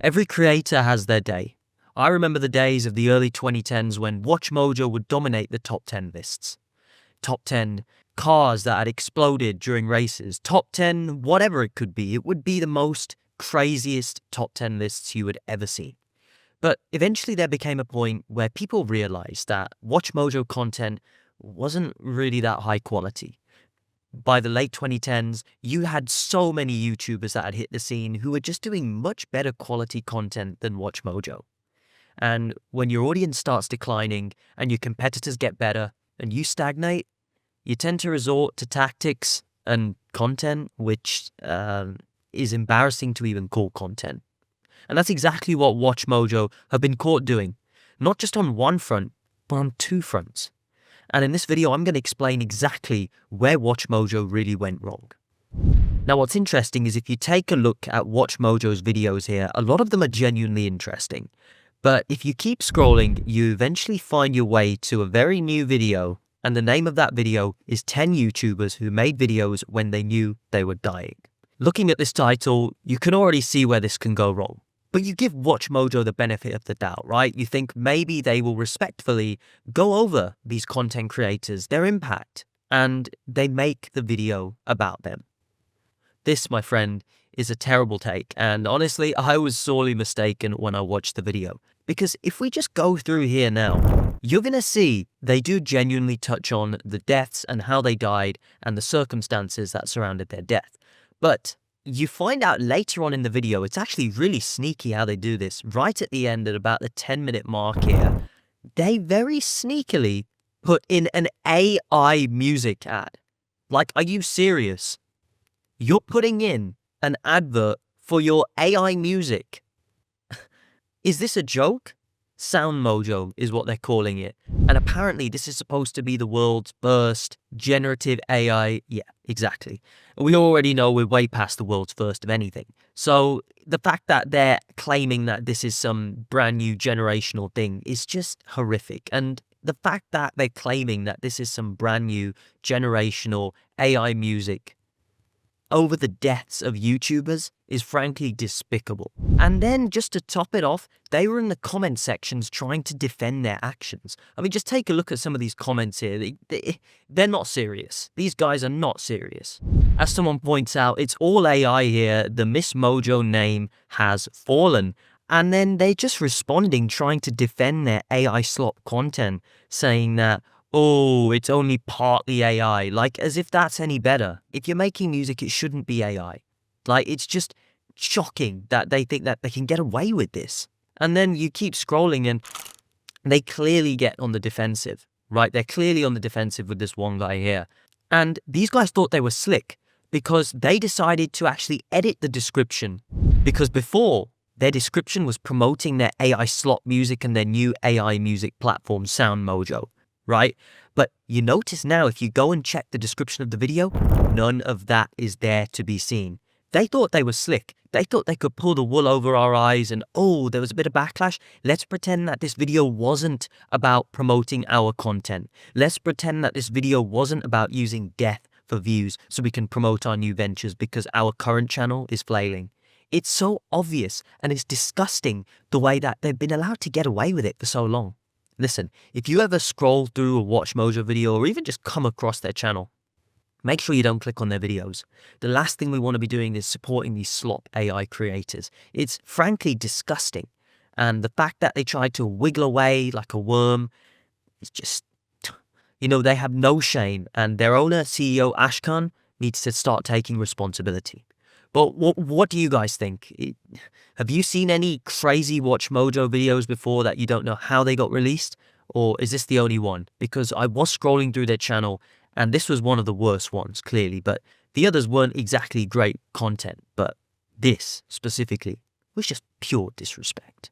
Every creator has their day. I remember the days of the early 2010s when WatchMojo would dominate the top 10 lists. Top 10 cars that had exploded during races, top 10 whatever it could be. It would be the most craziest top 10 lists you would ever see. But eventually there became a point where people realized that WatchMojo content wasn't really that high quality. By the late 2010s, you had so many YouTubers that had hit the scene who were just doing much better quality content than WatchMojo. And when your audience starts declining and your competitors get better and you stagnate, you tend to resort to tactics and content which is embarrassing to even call content. And that's exactly what WatchMojo have been caught doing, not just on one front, but on two fronts. And in this video, I'm going to explain exactly where WatchMojo really went wrong. Now, what's interesting is if you take a look at WatchMojo's videos here, a lot of them are genuinely interesting. But if you keep scrolling, you eventually find your way to a very new video, and the name of that video is 10 YouTubers who made videos when they knew they were dying. Looking at this title, you can already see where this can go wrong. But you give WatchMojo the benefit of the doubt, right? You think maybe they will respectfully go over these content creators, their impact, and they make the video about them. This, my friend, is a terrible take, and honestly, I was sorely mistaken when I watched the video. Because if we just go through here now, you're going to see they do genuinely touch on the deaths and how they died and the circumstances that surrounded their death. But you find out later on in the video, it's actually really sneaky how they do this. Right at the end, at about the 10-minute mark here, they very sneakily put in an AI music ad. Like, are you serious? You're putting in an advert for your AI music. Is this a joke? SoundMojo is what they're calling it. And apparently this is supposed to be the world's first generative AI. Yeah, exactly. We already know we're way past the world's first of anything. So the fact that they're claiming that this is some brand new generational thing is just horrific. And the fact that they're claiming that this is some brand new generational AI music over the deaths of YouTubers is frankly despicable. And then just to top it off, they were in the comment sections trying to defend their actions. I mean, just take a look at some of these comments here. They're not serious. These guys are not serious. As someone points out, it's all AI here. The Miss Mojo name has fallen. And then they're just responding, trying to defend their AI slop content, saying that, oh, it's only partly AI, like as if that's any better. If you're making music, it shouldn't be AI. Like, it's just shocking that they think that they can get away with this. And then you keep scrolling and they clearly get on the defensive, right? They're clearly on the defensive with this one guy here. And these guys thought they were slick because they decided to actually edit the description. Because before, their description was promoting their AI slop music and their new AI music platform, SoundMojo. Right? But you notice now, if you go and check the description of the video, none of that is there to be seen. They thought they were slick. They thought they could pull the wool over our eyes and, oh, there was a bit of backlash. Let's pretend that this video wasn't about promoting our content. Let's pretend that this video wasn't about using death for views so we can promote our new ventures because our current channel is flailing. It's so obvious and it's disgusting the way that they've been allowed to get away with it for so long. Listen, if you ever scroll through a WatchMojo video or even just come across their channel, make sure you don't click on their videos. The last thing we want to be doing is supporting these slop AI creators. It's frankly disgusting. And the fact that they tried to wiggle away like a worm is just, you know, they have no shame. And their owner, CEO Ashkan, needs to start taking responsibility. But what do you guys think? Have you seen any crazy WatchMojo videos before that you don't know how they got released? Or is this the only one? Because I was scrolling through their channel and this was one of the worst ones, clearly. But the others weren't exactly great content. But this specifically was just pure disrespect.